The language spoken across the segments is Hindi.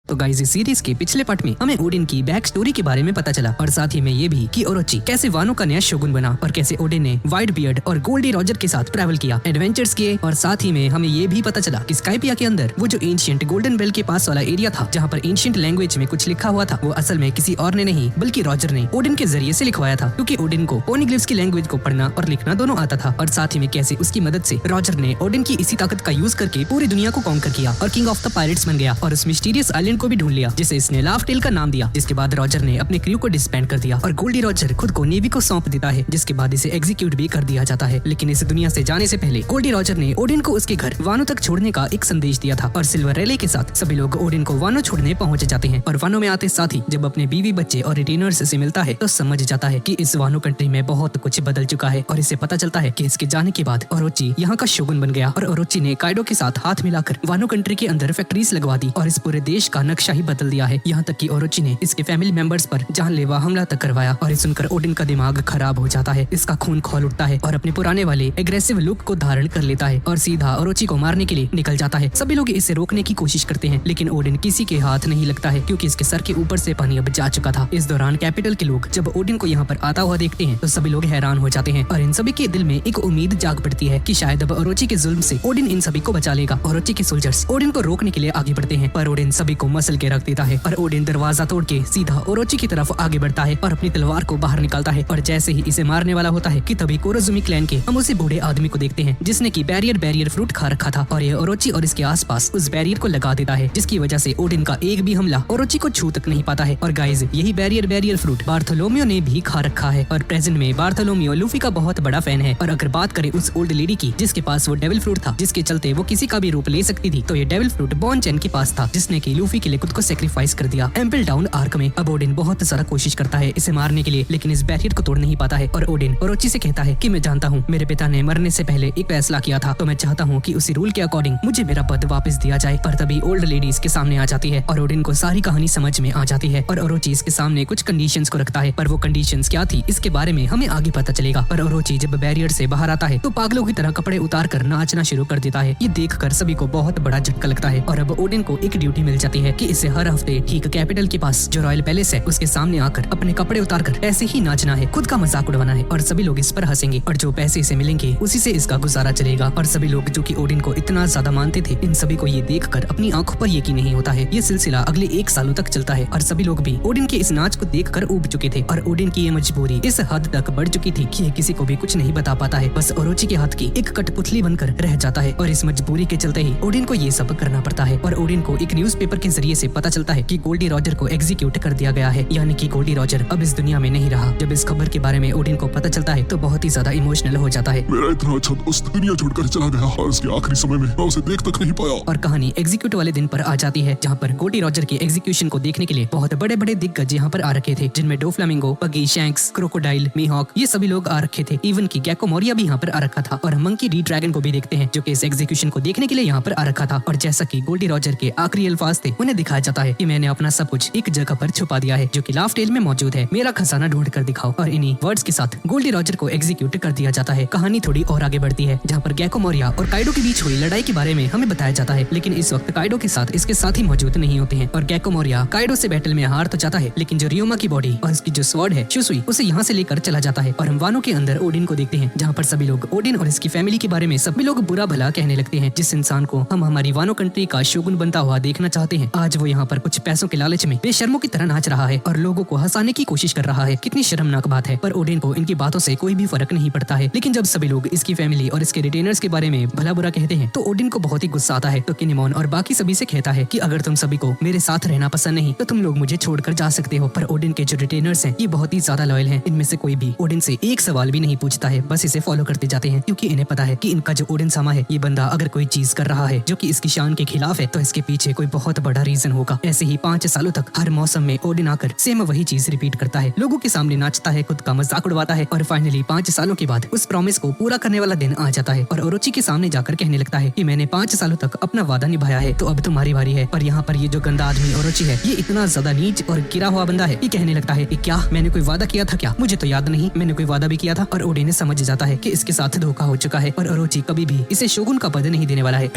तो गाइस इस सीरीज के पिछले पार्ट में हमें ओडिन की बैक स्टोरी के बारे में पता चला और साथ ही में ये भी कि ओरोची कैसे वानो का नया शोगुन बना और कैसे ओडिन ने व्हाइट बियर्ड और गोल्डी रॉजर के साथ ट्रैवल किया, एडवेंचर्स किए। और साथ ही में हमें ये भी पता चला कि स्काइपिया के अंदर वो जो एंशिएंट गोल्डन बेल के पास वाला एरिया था जहाँ पर एंशिएंट लैंग्वेज में कुछ लिखा हुआ था, वो असल में किसी और ने नहीं बल्कि रॉजर ने ओडिन के जरिए से लिखवाया था, क्योंकि ओडिन को पोनिग्लिफ्स की लैंग्वेज को पढ़ना और लिखना दोनों आता था। और साथ ही में कैसे उसकी मदद से रॉजर ने ओडिन की इसी ताकत का यूज करके पूरी दुनिया को कॉन्कर किया और किंग ऑफ द पायरेट्स बन गया और उस मिस्टीरियस आइलैंड को भी ढूंढ लिया जिसे इसने लाफ टेल का नाम दिया। जिसके बाद रॉजर ने अपने क्रू को डिस्बैंड कर दिया और गोल्डी रॉजर खुद को नेवी को सौंप देता है, जिसके बाद इसे एग्जीक्यूट भी कर दिया जाता है। लेकिन इस दुनिया से जाने से पहले गोल्डी रॉजर ने ओडिन को उसके घर वानो तक छोड़ने का एक संदेश दिया था और सिल्वर रैले के साथ सभी लोग ओडिन को वानो छोड़ने पहुंच जाते हैं। और वानो में आते साथ ही जब अपने बीवी बच्चे और रिटेनर्स से मिलता है तो समझ जाता है कि इस वानो कंट्री में बहुत कुछ बदल चुका है और इसे पता चलता है कि इसके जाने के बाद ओरोची यहाँ का शोगुन बन गया और ओरोची ने काइडो के साथ हाथ मिलाकर वानो कंट्री के अंदर फैक्ट्रीज लगवा दी और इस पूरे देश का नक्शा ही बदल दिया है। यहाँ तक कि ओरोची ने इसके फैमिली मेंबर्स पर जानलेवा हमला तक करवाया और ये सुनकर ओडिन का दिमाग खराब हो जाता है, इसका खून खौल उठता है और अपने पुराने वाले एग्रेसिव लुक को धारण कर लेता है और सीधा ओरोची को मारने के लिए निकल जाता है। सभी लोग इसे रोकने की कोशिश करते हैं लेकिन ओडिन किसी के हाथ नहीं लगता है क्योंकि इसके सर के ऊपर से पानी अब जा चुका था। इस दौरान कैपिटल के लोग जब ओडिन को यहाँ पर आता हुआ देखते हैं तो सभी लोग हैरान हो जाते हैं और इन सभी के दिल में एक उम्मीद जाग पड़ती है कि शायद अब ओरोची के जुल्म से ओडिन इन सभी को बचा लेगा। ओरोची के सोल्जर्स ओडिन को रोकने के लिए आगे बढ़ते हैं पर ओडिन सभी को मसल के रख देता है और ओडिन दरवाजा तोड़ के सीधा ओरोची की तरफ आगे बढ़ता है और अपनी तलवार को बाहर निकालता है और जैसे ही इसे मारने वाला होता है कि तभी कोरोजुमी क्लैन के हम उसे बूढ़े आदमी को देखते हैं जिसने की बैरियर फ्रूट खा रखा था और ये ओरोची और इसके आसपास उस बैरियर को लगा देता है, जिसकी वजह से ओडिन का एक भी हमला ओरोची को छू तक नहीं पाता है। और गाइज यही बैरियर फ्रूट बार्थोलोमियो ने भी खा रखा है और प्रेजेंट में बार्थोलोमियो लूफी का बहुत बड़ा फैन है। और अगर बात करें उस ओल्ड लेडी की जिसके पास वो डेविल फ्रूट था जिसके चलते वो किसी का भी रूप ले सकती थी, तो ये डेविल फ्रूट बॉन चैन के पास था जिसने की लूफी के लिए खुद को सेक्रीफाइस कर दिया एम्पल डाउन आर्क में। अब ओडिन बहुत सारा कोशिश करता है इसे मारने के लिए लेकिन इस बैरियर को तोड़ नहीं पाता है और ओडिन ओरोची से कहता है कि मैं जानता हूँ मेरे पिता ने मरने से पहले एक फैसला किया था, तो मैं चाहता हूँ कि उसी रूल के अकॉर्डिंग मुझे मेरा पद वापस दिया जाए। पर तभी ओल्ड लेडी इसके सामने आ जाती है और ओडिन को सारी कहानी समझ में आ जाती है और ओरोची इसके सामने कुछ कंडीशंस को रखता है, पर वो कंडीशंस क्या थी इसके बारे में हमें आगे पता चलेगा। पर ओरोची जब बैरियर से बाहर आता है तो पागलों की तरह कपड़े उतार कर नाचना शुरू कर देता है। ये देखकर सभी को बहुत बड़ा झटका लगता है और अब ओडिन को एक ड्यूटी मिल जाती है कि इसे हर हफ्ते ठीक कैपिटल के पास जो रॉयल पैलेस है उसके सामने आकर अपने कपड़े उतार कर ऐसे ही नाचना है, खुद का मजाक उड़वाना है और सभी लोग इस पर हंसेंगे और जो पैसे इसे मिलेंगे उसी से इसका गुजारा चलेगा। और सभी लोग जो कि ओडिन को इतना ज्यादा मानते थे, इन सभी को ये देखकर अपनी आंखों पर यकीन नहीं होता है। ये सिलसिला अगले 1 सालों तक चलता है और सभी लोग भी ओडिन के इस नाच को देखकर ऊब चुके थे और ओडिन की ये मजबूरी इस हद तक बढ़ चुकी थी कि ये किसी को भी कुछ नहीं बता पाता है, बस ओरोची के हाथ की एक कठपुतली बनकर रह जाता है। और इस मजबूरी के चलते ही ओडिन को ये सब करना पड़ता है और ओडिन को एक न्यूज़पेपर के जरिए से पता चलता है कि गोल्डी रॉजर को एग्जीक्यूट कर दिया गया है, यानी कि गोल्डी रॉजर अब इस दुनिया में नहीं रहा। जब इस खबर के बारे में ओडिन को पता चलता है तो बहुत ही ज्यादा इमोशनल हो जाता है। मेरा इतना अच्छा दोस्त दुनिया छोड़कर चला गया और उसके आखिरी समय में मैं उसे देख तक नहीं पाया। और कहानी एग्जीक्यूट वाले दिन पर आ जाती है जहाँ पर गोल्डी रॉजर के एग्जीक्यूशन को देखने के लिए बहुत बड़े बड़े दिग्गज यहाँ पर आ रखे थे, जिनमें डोफ्लामिंगो, पगी, शैंक्स, क्रोकोडाइल, मीहॉक ये सभी लोग आ रखे थे। इवन की गैको मोरिया भी यहाँ पर आ रखा था और मंकी डी ड्रैगन को भी देखते हैं जो कि इस एग्जीक्यूशन को देखने के लिए यहाँ पर आ रखा था। और जैसा कि गोल्डी रॉजर के आखिरी अल्फाज थे उन्हें दिखाया जाता है कि मैंने अपना सब कुछ एक जगह पर छुपा दिया है जो कि लाफ टेल में मौजूद है, मेरा खजाना ढूंढ कर दिखाओ। और इन्हीं वर्ड्स के साथ गोल्डी रॉजर को एग्जीक्यूट कर दिया जाता है। कहानी थोड़ी और आगे बढ़ती है जहाँ पर गैको मोरिया और काइडो के बीच हुई लड़ाई के बारे में हमें बताया जाता है, लेकिन इस वक्त काइडो के साथ इसके साथी मौजूद नहीं होते हैं और गैको मोरिया काइडो से बैटल में हार तो जाता है लेकिन जो रियोमा की बॉडी और उसकी जो स्वॉर्ड है शुसुई उसे यहाँ से लेकर चला जाता है। और हम वानो के अंदर ओडिन को देखते हैं जहाँ पर सभी लोग ओडिन और इसकी फैमिली के बारे में सभी लोग बुरा भला कहने लगते हैं। जिस इंसान को हम हमारी वानो कंट्री का शोगुन बनता हुआ देखना चाहते हैं, आज वो यहाँ पर कुछ पैसों के लालच में बेशर्मों की तरह नाच रहा है और लोगों को हंसाने की कोशिश कर रहा है। कितनी शर्मनाक बात है, पर ओडिन को इनकी बातों से कोई भी फर्क नहीं पड़ता है। लेकिन जब सभी लोग इसकी फैमिली और इसके रिटेनर्स के बारे में भला बुरा कहते हैं तो ओडिन को बहुत ही गुस्सा आता है। तो किनेमोन और बाकी सभी से कहता है कि अगर तुम सभी को मेरे साथ रहना पसंद नहीं तो तुम लोग मुझे छोड़कर जा सकते हो। पर ओडिन के जो रिटेनर्स हैं ये बहुत ही ज्यादा लॉयल हैं, इनमें से कोई भी ओडिन से एक सवाल भी नहीं पूछता है, बस इसे फॉलो करते जाते हैं क्योंकि इन्हें पता है कि इनका जो ओडिन सामा है ये बंदा अगर कोई चीज कर रहा है जो कि इसकी शान के खिलाफ है तो इसके पीछे कोई बहुत बड़ा रीजन होगा। ऐसे ही 5 सालों तक हर मौसम में ओडिन आकर सेम वही चीज रिपीट करता है, लोगों के सामने नाचता है, खुद का मजाक उड़वाता है और फाइनली 5 सालों के बाद उस प्रॉमिस को पूरा करने वाला दिन आ जाता है और ओरोची के सामने जाकर कहने लगता है कि मैंने 5 सालों तक अपना वादा निभाया है तो अब तुम्हारी बारी है। पर यहाँ पर ये जो गंदा आदमी ओरोची है ये इतना ज्यादा नीच और गिरा हुआ बंदा है, ये कहने लगता है कि क्या मैंने कोई वादा किया था क्या? मुझे तो याद नहीं, मैंने कोई वादा भी किया था। और ओडिन समझ जाता है कि इसके साथ धोखा हो चुका है और ओरोची कभी भी इसे शोगुन का पद नहीं देने वाला है।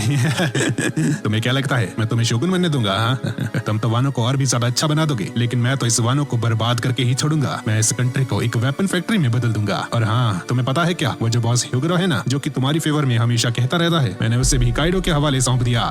तुम्हें क्या लगता है मैं तुम्हें शोगुन बनने दूंगा? हाँ, तुम तो वानो को और भी ज्यादा अच्छा बना दोगे, लेकिन मैं तो इस वानो को बर्बाद करके ही छोड़ूंगा। मैं इस कंट्री को एक वेपन फैक्ट्री में बदल दूंगा। और हाँ, तुम्हें पता है क्या, वो जो बॉस ह्यूगो है ना, जो कि तुम्हारी फेवर में हमेशा कहता रहता है, मैंने उसे भी काइडो के हवाले सौंप दिया।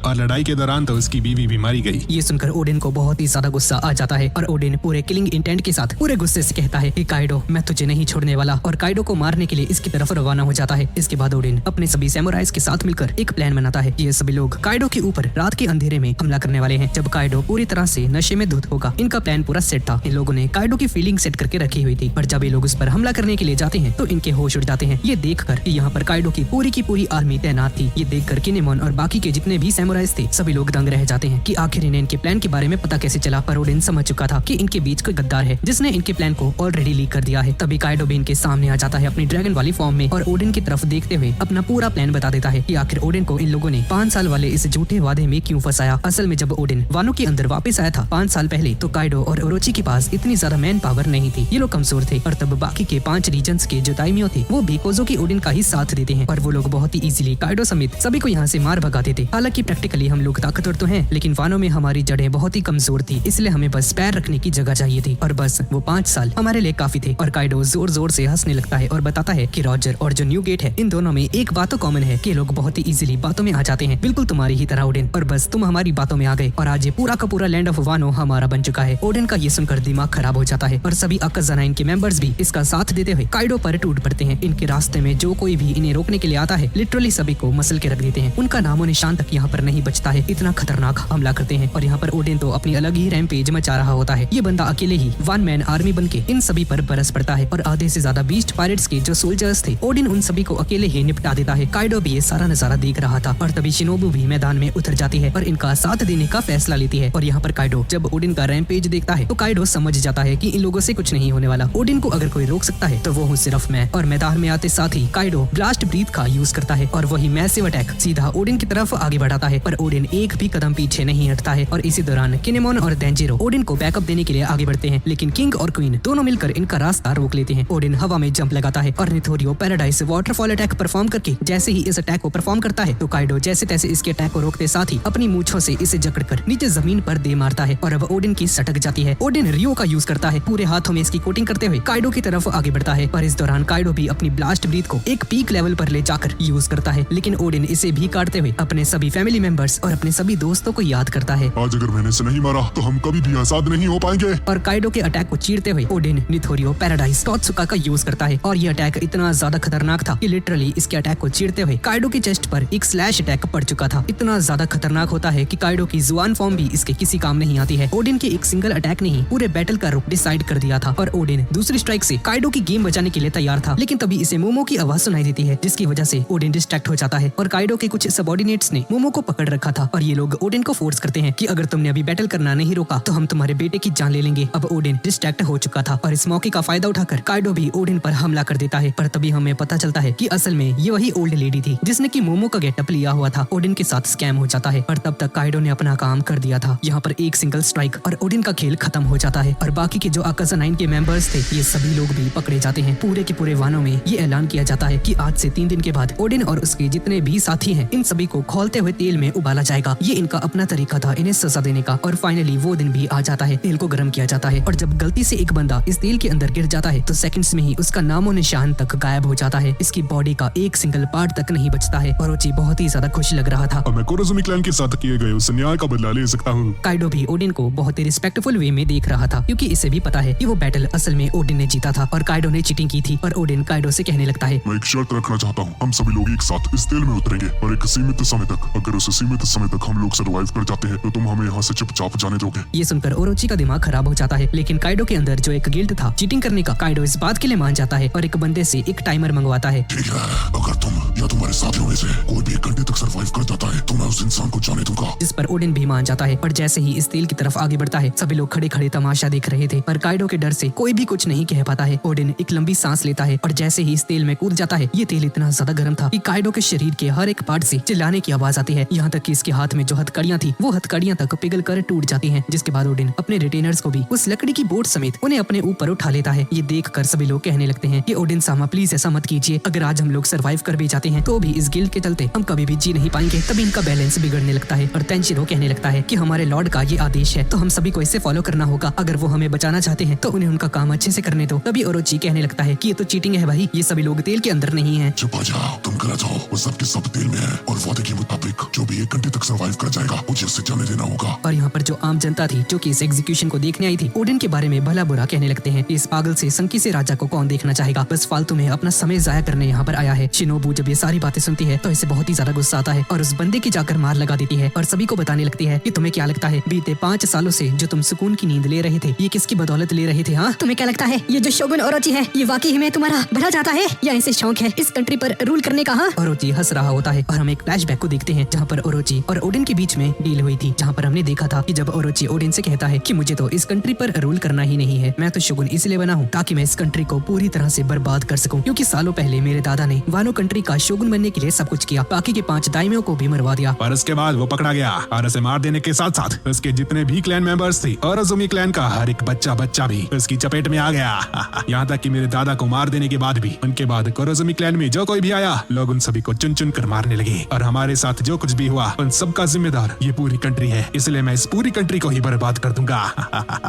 और लड़ाई के दौरान तो उसकी बीवी भी मारी गई। ये सुनकर ओडिन को बहुत ही ज्यादा गुस्सा आ जाता है और ओडिन पूरे किलिंग इंटेंट के साथ पूरे गुस्से से कहता है कि काइडो, मैं तुझे नहीं छोड़ने वाला, और काइडो को मारने के लिए इसकी तरफ रवाना हो जाता है। इसके बाद ओडिन अपने सभी सैमुराइज के साथ मिलकर एक प्लान बनाता है। ये सभी लोग काइडो के ऊपर रात के अंधेरे में हमला करने वाले हैं। जब काइडो पूरी तरह से नशे में धुत होगा, इनका प्लान पूरा सेट था। इन लोगों ने काइडो की फीलिंग सेट करके रखी हुई थी, पर जब ये लोग उस पर हमला करने के लिए जाते हैं तो इनके होश उड़ जाते हैं। ये देखकर कि यहाँ पर काइडो की पूरी आर्मी तैनात थी। ये देखकर किनेमोन और बाकी के जितने भी सैमुराइज थे सभी लोग दंग रह जाते हैं कि आखिर इन्हें इनके प्लान के बारे में पता कैसे चला। पर ओडिन समझ चुका था कि इनके बीच कोई गद्दार है जिसने इनके प्लान को ऑलरेडी लीक कर दिया है। तभी काइडो भी इनके सामने आ जाता है अपनी ड्रैगन वाली फॉर्म में और ओडिन की तरफ देखते हुए अपना पूरा प्लान बता देता है कि आखिर ओडिन को इन लोगों ने 5 साल वाले इस झूठे वादे में क्यों फंसाया। असल में जब ओडिन वानो के अंदर वापस आया था 5 साल पहले, तो काइडो और ओरोची के पास इतनी ज्यादा मैन पावर नहीं थी। ये लोग कमजोर थे और तब बाकी के 5 रीजन्स के जो दाइमियो थे वो भी कोजो ओडिन का ही साथ देते हैं और वो लोग बहुत ही इजीली काइडो समेत सभी को यहाँ से मार भगाते थे। हालांकि प्रैक्टिकली हम लोग ताकतवर तो हैं, लेकिन वानो में हमारी जड़ें बहुत ही कमजोर थी, इसलिए हमें बस पैर रखने की जगह चाहिए थी और बस वो 5 साल हमारे लिए काफी थे। और काइडो जोर जोर से हंसने लगता है और बताता है कि रॉजर और जो न्यू गेट है, इन दोनों में एक बात तो कॉमन है कि लोग बहुत ही इजीली बातों में आ जाते हैं, बिल्कुल तुम्हारी ही तरह ओडिन। और बस तुम हमारी बातों में आ गए और आज ये पूरा का पूरा लैंड ऑफ वानो हमारा बन चुका है। ओडिन का ये सुनकर दिमाग खराब हो जाता है और सभी अकाज़ा 9 के मेंबर्स भी इसका साथ देते हुए काइडो पर टूट पड़ते हैं। इनके रास्ते में जो कोई भी इन्हें रोकने के लिए आता है लिटरली सभी को मसल के रख देते हैं। उनका नामो निशान तक यहाँ पर नहीं बचता है, इतना खतरनाक हमला करते हैं। और यहाँ पर ओडिन तो अपनी अलग ही रैम्पेज मचा रहा होता है। ये बंदा अकेले ही 1 मैन आर्मी बन के इन सभी पर बरस पड़ता है और आधे से ज्यादा बीस्ट पायरेट्स के जो सोल्जर्स थे ओडिन उन सभी को अकेले ही निपटा देता है। काइडो भी ये सारा नजारा देख रहा था और तभी शिनोबू भी मैदान में उतर जाती है और इनका साथ देने का फैसला लेती है। और यहाँ पर काइडो जब ओडिन का रैम्पेज देखता है तो काइडो समझ जाता है कि इन लोगों से कुछ नहीं होने वाला। ओडिन को अगर कोई रोक सकता है तो वो हूँ सिर्फ मैं। और मैदान में आते साथ ही काइडो ब्लास्ट ब्रीथ का यूज करता है और वही मैसिव अटैक सीधा ओडिन की तरफ आगे बढ़ाता है। पर ओडिन एक भी कदम पीछे नहीं हटता है और इसी दौरान किनेमोन और डेंजिरो ओडिन को बैकअप देने के लिए आगे बढ़ते हैं, लेकिन किंग और क्वीन दोनों मिलकर इनका रास्ता रोक लेते हैं। ओडिन हवा में जंप लगाता है और निथोरियो पैराडाइज वाटरफॉल अटैक परफॉर्म करके जैसे ही इस अटैक को परफॉर्म करता है तो काइडो जैसे तैसे इसके अटैक को रोकते साथ ही अपनी मूंछों से इसे जकड़कर नीचे जमीन पर दे मारता है और अब ओडिन की सटक जाती है। ओडिन रियो का यूज करता है, पूरे हाथों में इसकी कोटिंग करते हुए काइडो की तरफ आगे बढ़ता है। पर इस दौरान काइडो भी अपनी ब्लास्ट ब्रीथ को एक पीक लेवल पर ले जाकर यूज करता है, लेकिन ओडिन इसे भी काटते हुए अपने सभी फैमिली मेंबर्स और अपने सभी दोस्तों को याद करता है। आज अगर मैंने इसे नहीं मारा तो हम कभी भी आजाद नहीं हो पाएंगे। और काइडो के अटैक को चीरते हुए ओडिन निथोरियो पैराडाइज टोत्सुका का यूज करता है और ये अटैक इतना ज्यादा खतरनाक था कि लिटरली इसके अटैक को चीरते हुए काइडो की चेस्ट पर एक स्लैश अटैक पड़ चुका था। इतना ज्यादा खतरनाक होता है कि काइडो की जुआन फॉर्म भी इसके किसी काम नहीं आती है। ओडिन के एक सिंगल अटैक ने ही पूरे बैटल का रुख डिसाइड कर दिया था और ओडिन दूसरी स्ट्राइक से काइडो की गेम बचाने के लिए तैयार था, लेकिन तभी इसे मोमो की आवाज सुनाई देती है जिसकी वजह से ओडिन डिस्ट्रैक्ट हो जाता है और काइडो के कुछ सबऑर्डिनेट्स ने मोमो को पकड़ रखा था और ये लोग ओडिन को फोर्स करते हैं कि अगर तुमने अभी बैटल करना नहीं रोका तो हम तुम्हारे बेटे की जान ले लेंगे। अब ओडिन डिस्ट्रैक्ट हो चुका था और इस मौके का फायदा उठाकर काइडो भी ओडिन पर हमला कर देता है। पर तभी हमें पता चलता है कि असल में ये वही ओल्ड लेडी थी जिसने की मोमो का गेटअप लिया हुआ था। ओडिन के साथ स्कैम हो जाता है और तब तक काइडो ने अपना काम कर दिया था। यहाँ पर एक सिंगल स्ट्राइक और ओडिन का खेल खत्म हो जाता है और बाकी के जो अकाज़ा 9 के मेंबर्स थे ये सभी लोग भी पकड़े जाते हैं। पूरे के पूरे वानो में ये ऐलान किया जाता है कि आज से 3 दिन के बाद ओडिन और उसके जितने भी साथी हैं इन सभी को खौलते हुए तेल में उबाला जाएगा। ये इनका अपना तरीका था इन्हें सजा देने का। और फाइनली वो दिन भी आ जाता है, तेल को गर्म किया जाता है और जब गलती से एक बंदा इस तेल के अंदर गिर जाता है तो सेकंड्स में ही उसका नामो निशान तक गायब हो जाता है। इसकी बॉडी का एक सिंगल पार्ट तक नहीं बचता है। ओरोची बहुत ही ज्यादा खुश लग रहा था। अब मैं कोरोजुमी क्लैन के साथ किए गए उस अन्याय का बदला ले सकता हूँ। काइडो भी ओडिन को बहुत ही रिस्पेक्टफुल वे में देख रहा था क्योंकि इसे भी पता है कि वो बैटल असल में ओडिन ने जीता था और काइडो ने चीटिंग की थी। और ओडिन काइडो से कहने लगता है, मैं एक शर्त रखना चाहता हूँ, हम सभी लोग एक साथ इस तेल में उतरेंगे और एक सीमित समय तक, अगर उस सीमित समय तक हम लोग सर्वाइव कर जाते हैं तो तुम हमें यहाँ से चुपचाप जाने दोगे। ये सुनकर ओरोची का दिमाग खराब हो जाता है, लेकिन काइडो के अंदर जो एक गिल्ट था चीटिंग करने का, काइडो इस बात के लिए मान जाता है और एक बंदे से एक टाइमर मंगवाता है। ठीक है, अगर तुम या तुम्हारे साथियों में से कोई भी 1 घंटे तक सर्वाइव कर जाता है तो मैं उस इंसान को जाने दूंगा। जिस पर ओडिन भी मान जाता है और जैसे ही इस तेल की तरफ आगे बढ़ता है सभी लोग खड़े खड़े तमाशा देख रहे थे पर काइडो के डर से कोई भी कुछ नहीं कह पाता है। ओडिन एक लंबी सांस लेता है और जैसे ही इस तेल में कूद जाता है ये तेल इतना ज्यादा गर्म था कि काइडो के शरीर के हर एक पार्ट से चिल्लाने की आवाज आती है, यहाँ तक कि इसके हाथ में जो हथकड़ियां थी वो हथकड़ियां तक पिघल कर टूट जाती हैं। जिसके बाद ओडिन अपने रिटेनर्स को भी उस लकड़ी की बोट समेत उन्हें अपने ऊपर उठा लेता है। ये देख कर सभी लोग कहने लगते हैं कि ओडिन सामा प्लीज ऐसा मत कीजिए, अगर आज हम लोग सर्वाइव कर भी जाते हैं तो भी इस गिल्ड के चलते हम कभी भी जी नहीं पाएंगे। तभी इनका बैलेंस बिगड़ने लगता है और तेंशिरो शिरो कहने लगता है कि हमारे लॉर्ड का ये आदेश है तो हम सभी को इसे फॉलो करना होगा। अगर वो हमें बचाना चाहते हैं तो उन्हें उनका काम अच्छे से करने दो। तभी ओरोची कहने लगता है कि ये तो चीटिंग है भाई, ये सभी लोग तेल के अंदर नहीं है। चुप हो जाओ, तुम गलत हो। वो सब के सब तेल में है और वादे के मुताबिक जो भी 1 घंटे तक सर्वाइव कर जाएगा मुझे उससे जाने देना होगा। और यहाँ पर जो आम जनता थी जो कि इस एग्जीक्यूशन को देखने आई थी, ओडिन के बारे में भला बुरा कहने लगते हैं। इस पागल से संकी से राजा को कौन देखना चाहेगा, बस फालतू में अपना समय जाया करने यहाँ पर आया है। शिनोबू जब ये सारी बातें सुनती है तो इसे बहुत ही ज्यादा गुस्सा आता है और उस बंदे की जाकर मार लगा देती है और सभी को बताने लगती है कि तुम्हें क्या लगता है बीते 5 सालों से जो तुम सुकून की नींद ले रहे थे ये किसकी बदौलत ले रहे थे? हाँ, तुम्हें क्या लगता है ये जो शोगुन ओरोची है ये वाकई में तुम्हारा भला चाहता है या इसे शौक है इस कंट्री पर रूल करने का? हाँ, ओरोची हंस रहा होता है और हम एक फ्लैशबैक को देखते हैं जहाँ पर ओरोची और ओडिन के बीच में डील हुई थी, जहाँ पर हमने देखा था कि जब ओरोची ओडिन से कहता है कि मुझे तो इस कंट्री पर रूल करना ही नहीं है, मैं तो शोगुन इसलिए बना हूँ ताकि मैं इस कंट्री को पूरी तरह से बर्बाद कर सकूं, क्योंकि सालों पहले मेरे दादा ने वानो कंट्री का शोगुन बनने के लिए सब कुछ किया, बाकी के 5 दाइमियों को भी मरवा दिया। और उसके बाद वो पकड़ा गया और उसे मार देने के साथ साथ उसके जितने भी क्लैन मेंबर्स थे और अजुमी क्लैन का हर एक बच्चा भी उसकी चपेट में आ गया। यहाँ तक कि मेरे दादा को मार देने के बाद भी उनके बाद कोरोजुमी क्लैन में जो कोई भी आया लोग उन सभी को चुन चुन कर मारने लगे और हमारे साथ जो कुछ भी हुआ उन सबका जिम्मेदार ये पूरी कंट्री है, इसलिए मैं इस पूरी कंट्री को ही बर्बाद कर दूंगा।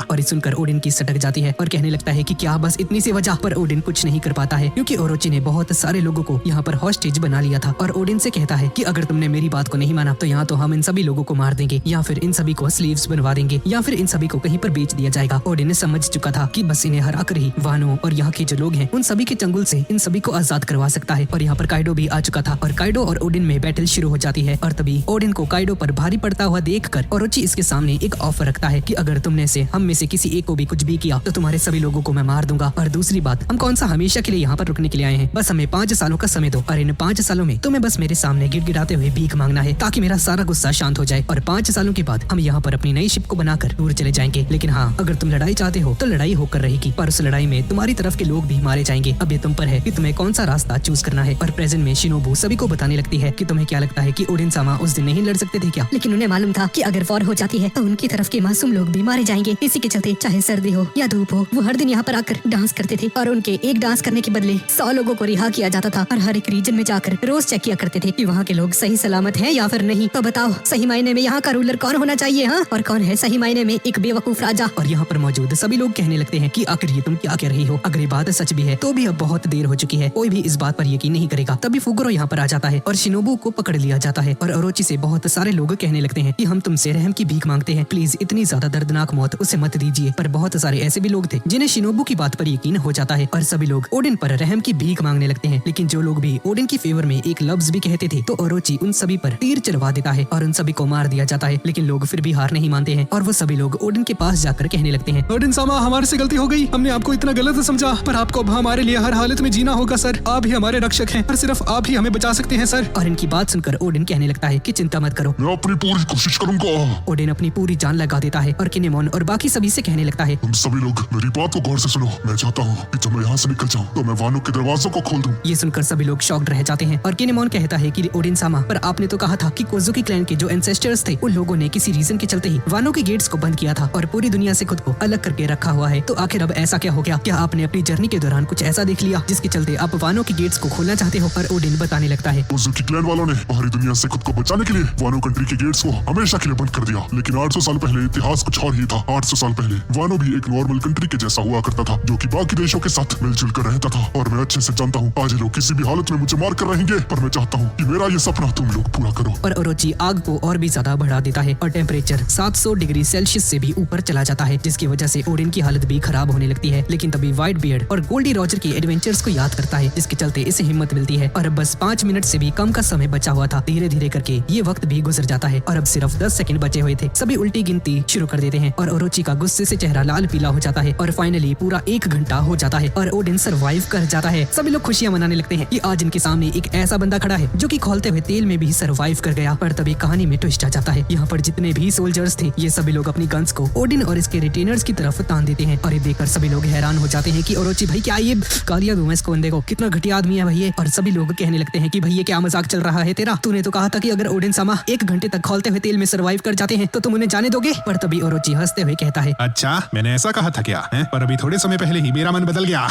और इस सुनकर ओडिन की सटक जाती है और कहने लगता है कि क्या बस इतनी सी वजह? पर ओडिन कुछ नहीं कर पाता है क्योंकि ओरोची ने बहुत सारे लोगों को यहाँ पर हॉस्टेज बना लिया था और ओडिन से कहता है कि अगर तुमने मेरी बात को नहीं माना तो यहाँ तो हम इन सभी लोगों को मार देंगे या फिर इन सभी को स्लीव्स बनवा देंगे या फिर इन सभी को कहीं पर बेच दिया जाएगा। ओडिन ने समझ चुका था कि बस इन्हें हरा कर ही वानो और यहाँ के जो लोग हैं उन सभी के चंगुल से इन सभी को आजाद करवा सकता है। और यहाँ पर काइडो भी आ चुका था और काइडो और ओडिन में बैटल शुरू हो जाती है और तभी ओडिन को काइडो पर भारी पड़ता हुआ देखकर ओरोची इसके सामने एक ऑफर रखता है कि अगर तुमने से हम में से किसी एक को भी कुछ भी किया तो तुम्हारे सभी लोगों को मैं मार दूंगा। और दूसरी बात, हम कौन सा हमेशा के लिए यहाँ पर रुकने के लिए आए हैं, बस हमें 5 सालों का समय दो और इन 5 सालों में तुम्हें बस मेरे सामने गिड़गिड़ाते हुए भीख मांगना है ताकि मेरा सारा गुस्सा शांत हो जाए और 5 सालों के बाद हम यहाँ पर अपनी नई शिप को बनाकर दूर चले जाएंगे। लेकिन हाँ, अगर तुम लड़ाई चाहते हो तो लड़ाई होकर रहेगी, पर उस लड़ाई में तुम्हारी तरफ के लोग भी मारे जाएंगे। अब ये तुम पर है कि तुम्हें कौन सा रास्ता चूज करना है। और प्रेजेंट में शिनोबू सभी को बताने लगती है कि तुम्हें क्या लगता है कि ओडिन सामा उस दिन नहीं लड़ सकते थे क्या? लेकिन उन्हें मालूम था कि अगर वॉर हो जाती है तो उनकी तरफ के मासूम लोग भी मारे जाएंगे। इसी के चलते चाहे सर्दी हो या धूप हो वो हर दिन यहाँ पर आकर डांस करते थे और उनके एक डांस करने के बदले 100 लोगों को रिहा किया जाता था और हर एक रीजन में जाकर रोज चेक किया करते थे कि वहाँ के लोग सही सलामत हैं या फिर नहीं। तो बताओ सही मायने में यहाँ का रूलर कौन होना चाहिए? हाँ, और कौन है सही मायने में एक बेवकूफ राजा? और यहाँ पर मौजूद सभी लोग कहने लगते हैं कि आखिर ये तुम क्या कह रही हो? अगर ये बात सच भी है तो भी अब बहुत देर हो चुकी है, कोई भी इस बात पर यकीन नहीं करेगा। तभी फुगुरो यहाँ पर आ जाता है और शिनोबू को पकड़ लिया जाता है और ओरोची से बहुत सारे लोग कहने लगते हैं कि हम तुमसे रहम की भीख मांगते हैं, प्लीज इतनी ज्यादा दर्दनाक मौत उसे मत दीजिए। पर बहुत सारे ऐसे भी लोग थे जिन्हें शिनोबू की बात पर यकीन हो जाता है और सभी लोग ओडिन पर रहम की भीख मांगने लगते हैं। लेकिन जो लोग भी ओडिन की फेवर में एक लफ्ज भी कहते थे तो ओरोची उन सभी पर तीर चलवा देता है और उन सभी को मार दिया जाता है। लेकिन लोग फिर भी हार नहीं मानते हैं और वो सभी लोग ओडिन के पास जाकर कहने लगते हैं, ओडिन सामा हमारे से गलती हो गई, हमने आपको इतना गलत समझा, पर आपको अब हमारे लिए हर हालत में जीना होगा सर। आप ही हमारे रक्षक हैं और सिर्फ आप ही हमें बचा सकते हैं सर। और इनकी बात सुनकर ओडिन कहने लगता है कि चिंता मत करो, मैं अपनी पूरी कोशिश करूंगा। ओडिन अपनी पूरी जान लगा देता है और किनेमोन और बाकी सभी से कहने लगता है, तुम सभी लोग मेरी बात को गौर से सुनो। मैं चाहता हूँ कि जब मैं यहाँ से निकल जाऊँ तो मैं वानो के दरवाजों को खोल दूँ। ये सुनकर सभी लोग शॉक्ड रह जाते हैं और किनेमोन कहता है कि ओडिन सामा, पर आपने तो कहा था कि कोजुकी क्लैन के जो एंसेस्टर्स थे उन लोगों ने किसी रीजन के चलते ही वानो के गेट्स को बंद किया था और पूरी दुनिया से खुद को अलग करके रखा हुआ है। तो आखिर अब ऐसा क्या हो गया? क्या आपने अपनी जर्नी के दौरान कुछ ऐसा देख लिया जिसके चलते आप वानो के गेट्स को खोलना चाहते हो? और ओडिन बताने लगता है, कोजुकी क्लैन वालों ने बाहरी दुनिया से खुद को बचाने के लिए वानो कंट्री के गेट्स को हमेशा के लिए बंद कर दिया। लेकिन 800 साल पहले इतिहास कुछ और ही था। 800 साल पहले वानो भी एक नॉर्मल कंट्री के जैसा हुआ करता था जो कि बाकी देशों के साथ मिलजुल कर रहता था। और मैं अच्छे से जानता हूँ आज लोग किसी भी हालत में मुझे मार कर रहेंगे, पर मैं चाहता हूँ कि मेरा ये सपना तुम लोग पूरा करो। और ओरोची आग को और भी ज्यादा बढ़ा देता है और टेम्परेचर 700 डिग्री सेल्सियस से भी ऊपर चला जाता है, जिसकी वजह से ओडिन की हालत भी खराब होने लगती है। लेकिन तभी व्हाइट बियर्ड और गोल्डी रॉजर के एडवेंचर्स को याद करता है, जिसके चलते इसे हिम्मत मिलती है और अब बस 5 मिनट से भी कम का समय बचा हुआ था। धीरे धीरे करके ये वक्त भी गुजर जाता है और अब सिर्फ 10 सेकंड बचे हुए थे। सभी उल्टी गिनती शुरू कर देते हैं और ओरोची का गुस्से से चेहरा लाल पीला हो जाता है और फाइनली पूरा 1 घंटा हो जाता है और ओडिन सर्वाइव कर जाता है। सभी लोग खुशियां मनाने लगते हैं कि आज इनके सामने एक ऐसा बंदा खड़ा है जो कि खौलते हुए तेल में भी सर्वाइव कर गया। पर तभी कहानी में ट्विस्ट आ जाता है। यहाँ पर जितने भी सोल्जर्स थे ये सभी लोग अपनी गन्स को ओडिन और इसके रिटेनर्स की तरफ तान देते हैं और ये देखकर सभी लोग हैरान हो जाते हैं कि ओरोची भाई क्या ये कालिया दूं इसको बंदे को, कितना घटिया आदमी है भाई ये। और सभी लोग कहने लगते हैं कि भाई ये क्या मजाक चल रहा है तेरा? तूने तो कहा था कि अगर ओडिन सामा 1 घंटे तक खौलते हुए तेल में सर्वाइव कर जाते हैं तो तुम उन्हें जाने दोगे? पर तभी ओरोची हंसते हुए कहता है, अच्छा मैंने ऐसा कहा था क्या है? पर अभी थोड़े समय पहले ही मेरा मन बदल गया।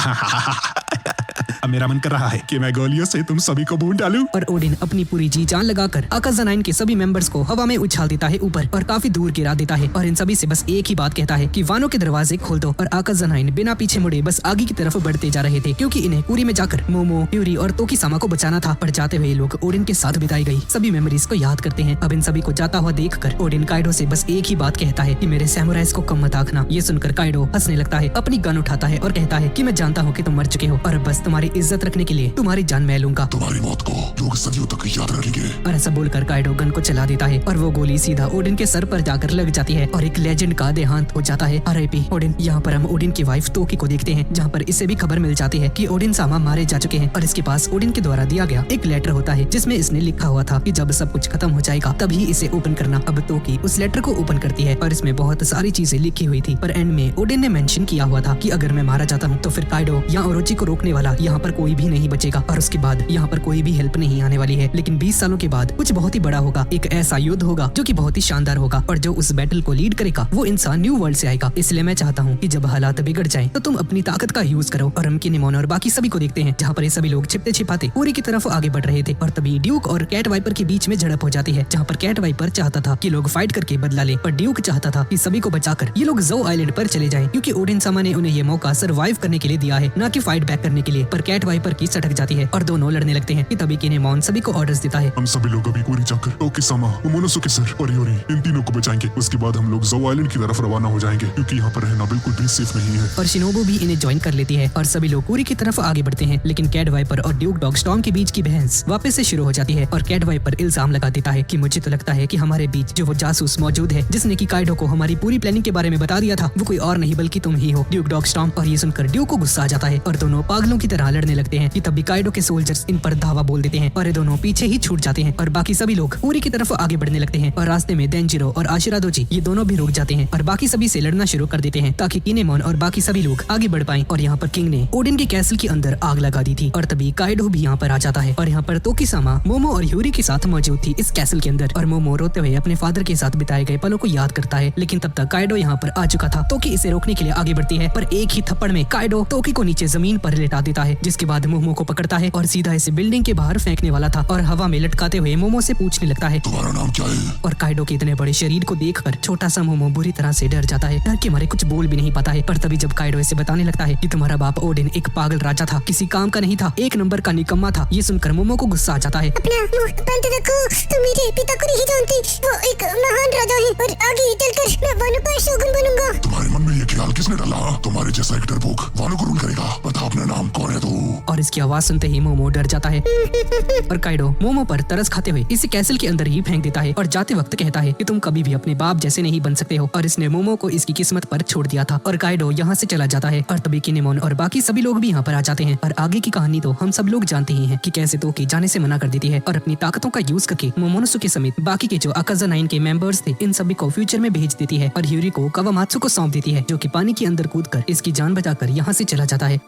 अब मेरा मन कर रहा है कि मैं गोलियों से तुम सभी को भून डालूं। और ओडिन अपनी पूरी जी जान लगाकर आकाज़ा-9 के सभी मेंबर्स को हवा में उछाल देता है ऊपर और काफी दूर गिरा देता है और इन सभी से बस एक ही बात कहता है कि वानो के दरवाजे खोल दो। और आकाज़ा-9 बिना पीछे मुड़े बस आगे की तरफ बढ़ते जा रहे थे क्योंकि इन्हें कुरी में जाकर मोमो, ह्यूरी और तोकीसामा को बचाना था। पर जाते हुए लोग ओडिन के साथ बिताई गई सभी मेमोरीज को याद करते हैं। अब इन सभी को जाता हुआ देखकर ओडिन काइडो से बस एक ही बात कहता है कि मेरे सैमुराइज को कम मत आंकना। ये सुनकर काइडो हंसने लगता है, अपनी गन उठाता है और कहता है कि मैं जानता हूँ कि तुम मर चुके हो और बस तुम्हारी इज्जत रखने के लिए तुम्हारी जान मैं लूंगा। तुम्हारी मौत को लोग सदियों तक याद रखेंगे। और ऐसा बोलकर काइडो गन को चला देता है और वो गोली सीधा ओडिन के सर पर जाकर लग जाती है और एक लेजेंड का देहांत हो जाता है। R.I.P. ओडिन। यहाँ पर हम ओडिन की वाइफ तोकी को देखते हैं जहाँ पर इसे भी खबर मिल जाती है कि ओडिन सामा मारे जा चुके हैं और इसके पास ओडिन के द्वारा दिया गया एक लेटर होता है जिसमें इसने लिखा हुआ था कि जब सब कुछ खत्म हो जाएगा तभी इसे ओपन करना। अब तोकी उस लेटर को ओपन करती है और इसमें बहुत सारी चीजें लिखी हुई थी। पर एंड में ओडिन ने मेंशन किया हुआ था कि अगर मैं मारा जाता हूँ तो फिर काइडो या ओरोची को रोकने वाला यहाँ पर कोई भी नहीं बचेगा और उसके बाद यहाँ पर कोई भी हेल्प नहीं आने वाली है। लेकिन 20 सालों के बाद कुछ बहुत ही बड़ा होगा, एक ऐसा युद्ध होगा जो कि बहुत ही शानदार होगा और जो उस बैटल को लीड करेगा वो इंसान न्यू वर्ल्ड से आएगा। इसलिए मैं चाहता हूँ कि जब हालात बिगड़ जाएं तो तुम अपनी ताकत का यूज करो। और हम किनेमोन और बाकी सभी को देखते हैं जहाँ पर ये सभी लोग छिपते छिपाते पूरी की तरफ आगे बढ़ रहे थे और तभी ड्यूक और कैट वाइपर के बीच में झड़प हो जाती है जहाँ पर कैट वाइपर चाहता था कि लोग फाइट करके बदला ले पर ड्यूक चाहता था कि सभी को बचाकर ये लोग जो आइलैंड पर चले जाएं क्योंकि ओडिन सामा ने उन्हें ये मौका सर्वाइव करने के लिए दिया है, ना कि फाइट बैक करने के लिए। पर कैट वाइपर की सटक जाती है और दोनों लड़ने लगते हैं कि तभी किनेमोन सभी को ऑर्डर्स देता है। हम सभी लोग अभी कोरी जाकर तोकीसामा, मोमोनोसुके सर और ह्यूरी इन तीनों को बचाएंगे। उसके बाद हम लोग जो आइलैंड की तरफ रवाना हो जाएंगे क्योंकि यहाँ पर रहना बिल्कुल भी सेफ नहीं है। और शिनोबू भी इन्हें ज्वाइन कर लेती है और सभी लोग कुरी की तरफ आगे बढ़ते हैं। लेकिन कैट वाइपर और ड्यूक डॉग स्टॉर्म के बीच की बहस वापस से शुरू हो जाती है और कैट वाइपर इल्जाम लगा देता है कि मुझे तो लगता है कि हमारे बीच जो वो जासूस मौजूद है जिसने कि काइडो को हमारी पूरी प्लानिंग के बारे में बता दिया था वो कोई और नहीं बल्कि तुम ही हो, ड्यूक डॉग स्टॉर्म। और ये सुनकर ड्यूक को गुस्सा आ जाता है और दोनों पागलों की तरह लड़ने लगते हैं कि तभी काइडो के सोल्जर्स इन पर धावा बोल देते हैं और ये दोनों पीछे ही छूट जाते हैं और बाकी सभी लोग पूरी की तरफ आगे बढ़ने लगते हैं। और रास्ते में देंजिरो और आशिरादोजी ये दोनों भी रुक जाते हैं और बाकी सभी से लड़ना शुरू कर देते हैं ताकि किनेमोन और बाकी सभी लोग आगे बढ़ पाएं। और यहाँ पर किंग ने ओडिन के कैसल के अंदर आग लगा दी थी और तभी काइडो भी यहाँ पर आ जाता है और यहाँ पर तोकीसामा मोमो और ह्यूरी के साथ मौजूद थी इस कैसल के अंदर। और मोमो रोते हुए अपने फादर के साथ बिताए गए पलों को याद करता है। लेकिन तब तक काइडो यहाँ पर आ चुका था। तोकी इसे रोकने के लिए आगे बढ़ती है पर एक ही थप्पड़ में काइडो तोकी को नीचे जमीन पर लेटा देता है जिसके बाद मोमो को पकड़ता है और सीधा इसे बिल्डिंग के बाहर फेंकने वाला था और हवा में लटकाते हुए मोमो से पूछने लगता है तुम्हारा नाम क्या है? और काइडो के इतने बड़े शरीर को देखकर छोटा सा मोमो बुरी तरह से डर जाता है, डर के मारे कुछ बोल भी नहीं पाता है। पर तभी जब काइडो इसे बताने लगता है कि तुम्हारा बाप ओडिन एक पागल राजा था, किसी काम का नहीं था, एक नंबर का निकम्मा था, ये सुनकर मोमो को गुस्सा आ जाता है। अपना मुंह बंद रखो, तुम मेरे पिता को नहीं जानती, वो एक महान राजा है और आगे चलकर मैं वानो का शोगुन बनूंगा। तुम्हारे मन में ये ख्याल किसने डाला? तुम्हारे जैसा एक डरपोक वानो को रूल करेगा। बता अपना नाम कौन है तू? और इसकी आवाज सुनते ही मोमो डर जाता है और काइडो मोमो पर तरस खाते हुए इसे कैसल के अंदर ही फेंक देता है और जाते वक्त कहता है कि तुम कभी भी अपने बाप जैसे नहीं बन सकते हो। और इसने मोमो को इसकी किस्मत पर छोड़ दिया था और काइडो यहाँ से चला जाता है। और तभी किनेमोन और बाकी सभी लोग भी यहाँ पर आ जाते हैं और आगे की कहानी तो हम सब लोग जानते ही हैं कि कैसे तोकी जाने से मना कर देती है और अपनी ताकतों का यूज करके मोमोनोसुके समेत बाकी के जो आकाज़ा-9 के मेंबर्स थे इन सभी को फ्यूचर में भेज देती है और ह्यूरी को कावामात्सु को सौंप देती है जो कि पानी के अंदर कूदकर इसकी जान बचाकर यहाँ से चला जाता है।